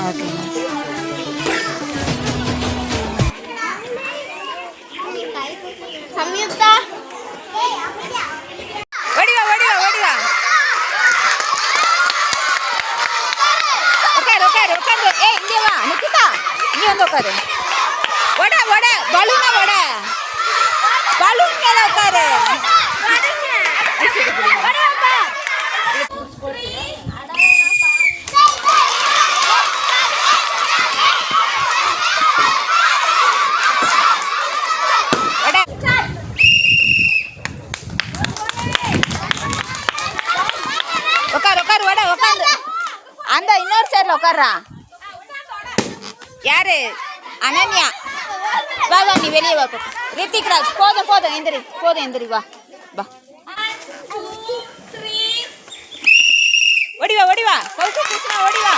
Okay. Samyuktha ஓடிவா ஓடிவா ஓடிவா. உட்காரு உட்காரு உட்காந்து. இங்கே வா நிக்கிதா, இங்கே வந்து உட்காரு. ஓட ஓட பலூனா ஓட, பலூன் மேல உட்காரு. உட்காரு உட்காரு ஓட உட்காந்து. அந்த இன்னொரு சைடில் உட்கார்றா. யாரு? அனன்யா. வா வா நீ வெளியே வா. ரித்திக் ராஜ் போதும் போதும் எந்திரி, போதும் எந்திரி. வா வா ஓடிவா ஓடிவா. கௌசி கிருஷ்ணா ஓடிவா.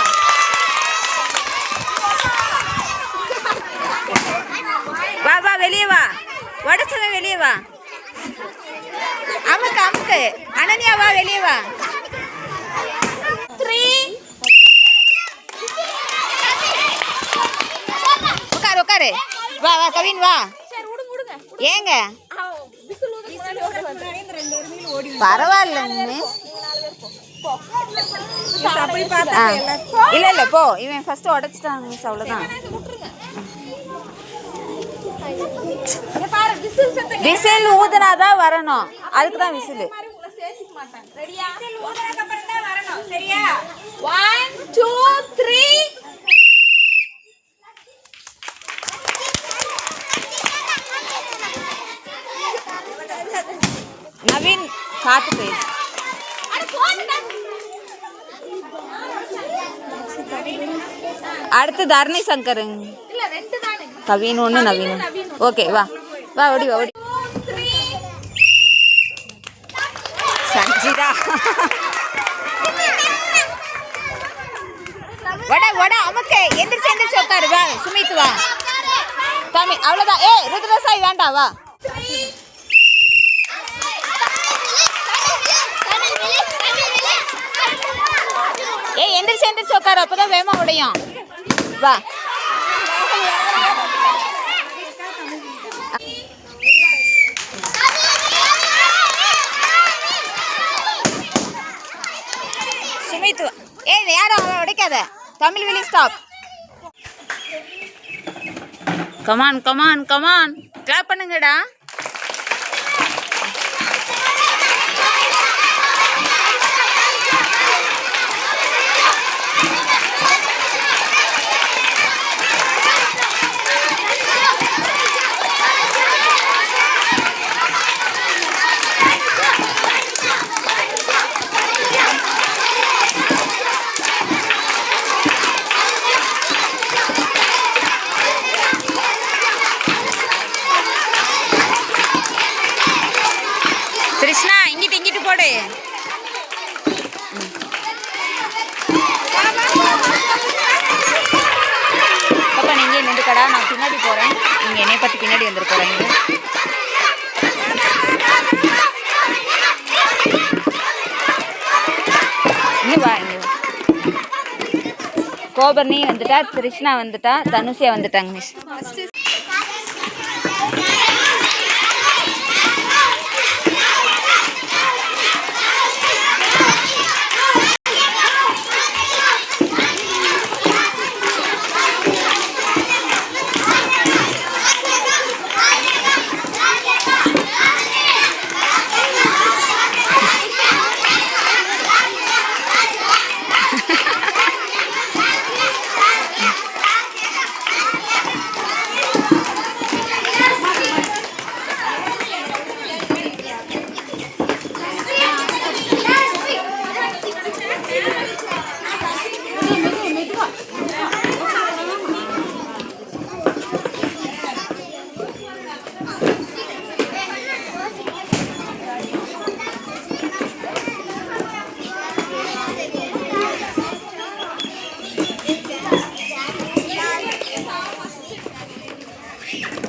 வா வா வெளியே வா. உடச்சவன் வெளியே வா. அமுக்கு அமுக்கு. அனன்யா வா வெளியே வா. உட்காரு உட்காரு. வா வா கவின் வா. ஏங்க பரவாயில்ல. இல்ல இல்ல போ. இவன் ஃபர்ஸ்ட் உடைச்சிட்டான் மிஸ், அவ்வளவுதான். விசில் ஊதுனாதான் வரணும், அதுக்கு தான் விசில். நவீன் காத்து போயிடுச்சு. அடுத்து தர்ணி சங்கர். கவின் ஒன்று நவீன். ஓகே வா வா ஓடி வா ஓடி. சஞ்சிதா வட வட அமுக்கு. எந்திரிச்சு எந்திரிச்சு உட்காரு. வா சுமித் வா. தமிழ் அவ்வளோதான். ருத்ரசாய் வேண்டாம் வா. எந்திரிச்சு எந்திரிச்சு உட்காரு, அப்பதான் வேமா உடையும். வா சுமித். யாரும் அவன் உடைக்காத. தமிழ் வெளி stop. Come on come on come on. Clap பண்ணுங்கடா. கிருஷ்ணா இங்கிட்டு இங்கிட்டு போடு. பாப்பா நீ இங்கே நின்றுக்கடா, நான் பின்னாடி போகிறேன். நீங்கள் என்னை பற்றி பின்னாடி வந்துட்டு போகிறீங்க. இங்கே வா இங்கே. கோபர்ணி வந்துட்டா, கிருஷ்ணா வந்துட்டா, தனுஷியா வந்துட்டாங்க மிஸ்.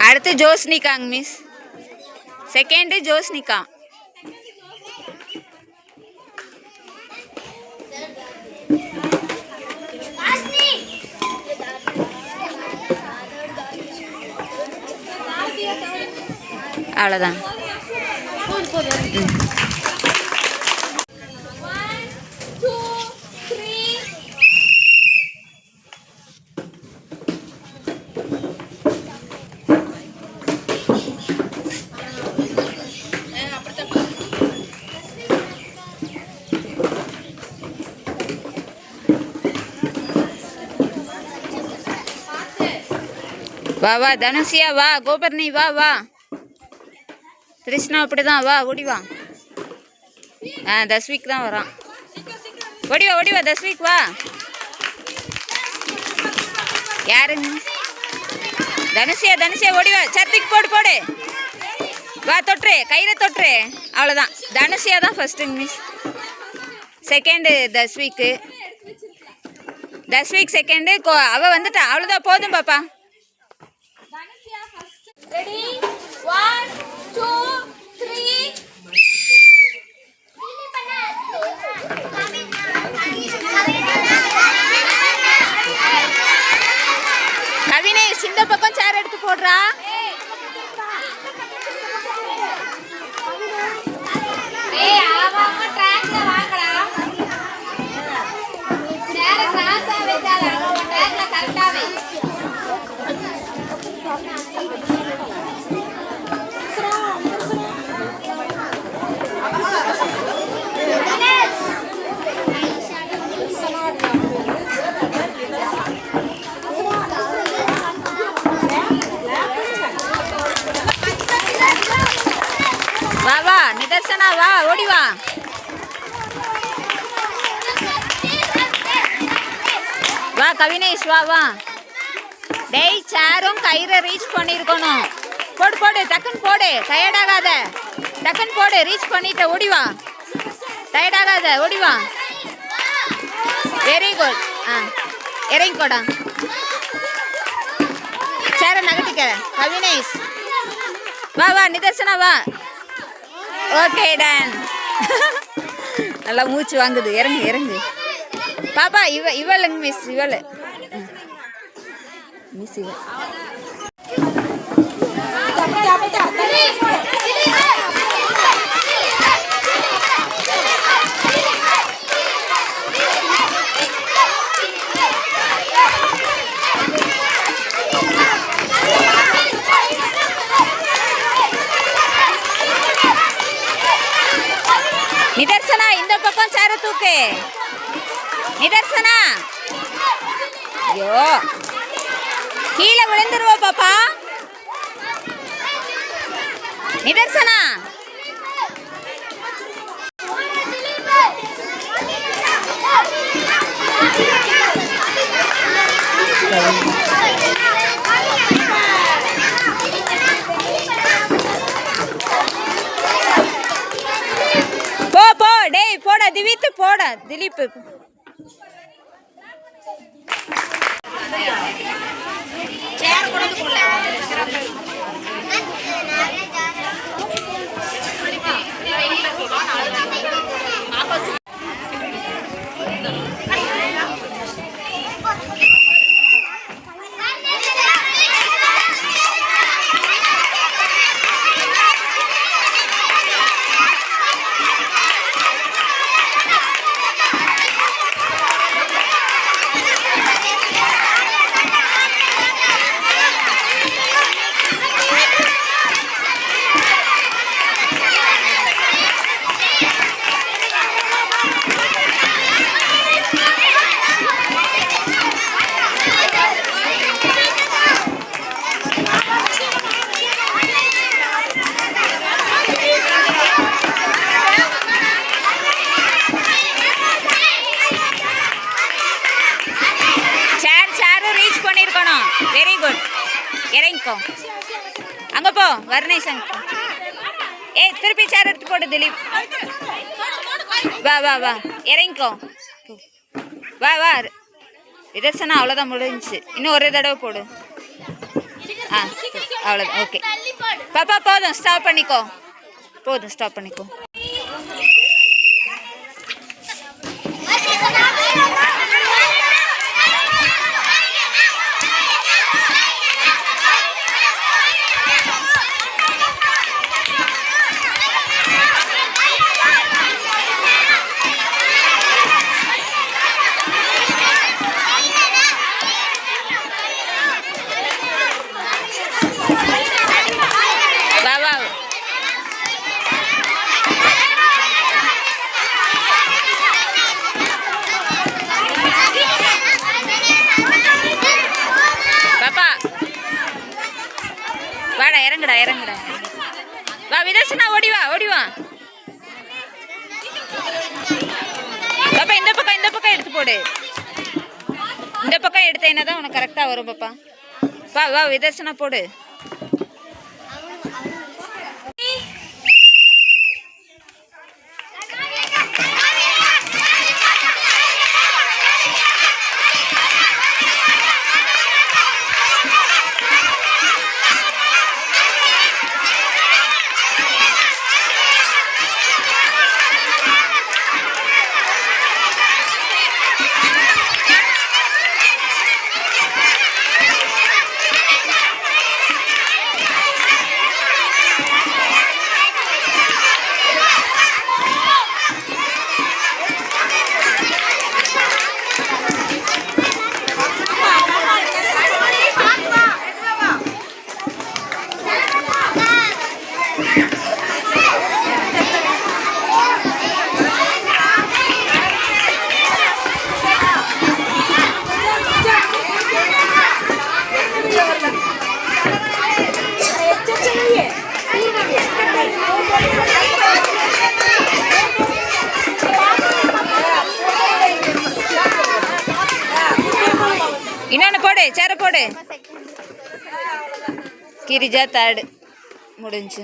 அடுத்து ஜோஸ்னிகாங்க மிஸ். செகண்ட் ஜோஸ்னிகா. அவ்வளோதான். வா வா தனுஷியா வா, கோபர்ணி வா வா, கிருஷ்ணா அப்படிதான் வா, ஓடி வா. தஸ்விக் தான் வரான். ஓடிவா ஓடிவா தஸ்விக் வா. யாருங்க? தனுஷியா தனுஷியா ஓடிவா. சர்த்திக் போடு போடு. வா தொட்டுரு, கையில் தொட்டுரு. அவ்வளோதான். தனுஷியா தான் ஃபஸ்ட்டு மிஸ். செகண்டு தஸ்விக்கு. தஸ்விக் செகண்டு. அவள் வந்துட்டா. அவ்வளோதான், போதும் பாப்பா. Ready? 1, 2, 3. கவினேஷ் இந்த பக்கம் சேர் எடுத்து போடுறா. அவங்க ட்ராக்ல வாங்கடா. சேர கிராஸா வெச்சால அவங்க ட்ராக்ல கரெக்ட்டா வை. வா வா நிதர்சனா வா, ஓடி வா. வா கவினேஷ் வா வா. டேய் சேரும் கயிறை ரீச் பண்ணியிருக்கணும். போடு போடு, டக்குன்னு போடு, டயர்டாகாத. டக்குன்னு போடு, ரீச் பண்ணிட்ட, ஓடி வா. டயர்டாகாத, ஓடி வா. Very good. இறங்கிக்கோடா. சேரை நகட்டிக்க கவினேஷ். வா வா நிதர்சனா வா. Okay done. நல்லா மூச்சு வாங்குது. இறங்கு இறங்கு பாப்பா. இவளுங்க மிஸ், இவளு மிஸ் இவ. நிதர்சனா இந்த பக்கம் சேர தூக்கு. நிதர்சனா ஐயோ கீழே விழுந்துருவா பாப்பா. நிதர்சனா போ போ. டேய் போடா திவித்து, போடா திலீப். Very good. இறங்கிக்கோ. அங்கே போ வர்ணேஷ். அங்கே ஏய் திருப்பி சேர் எடுத்து போடு திலீப். வா வா வா இறங்கிக்கோ. வா வா நிதர்சனா. அவ்வளோதான் முடிஞ்சிச்சு. இன்னும் ஒரே தடவை போடு. அவ்வளோதான். ஓகே பாப்பா போதும், ஸ்டாப் பண்ணிக்கோ. போதும், ஸ்டாப் பண்ணிக்கோ. இறங்குடா இறங்குடா. வா விதர்சனா, ஓடி வா ஓடி வா. பாப்பா இந்த பக்கம் எடுத்து போடு. இந்த பக்கம் எடுத்தேன்னா தான் உனக்கு கரெக்டாக வரும் பாப்பா. வா வா விதர்சனா போடு. இன்னொன்று போடு, சேர போடு. கிரிஜா தேர்டு முடிஞ்சு.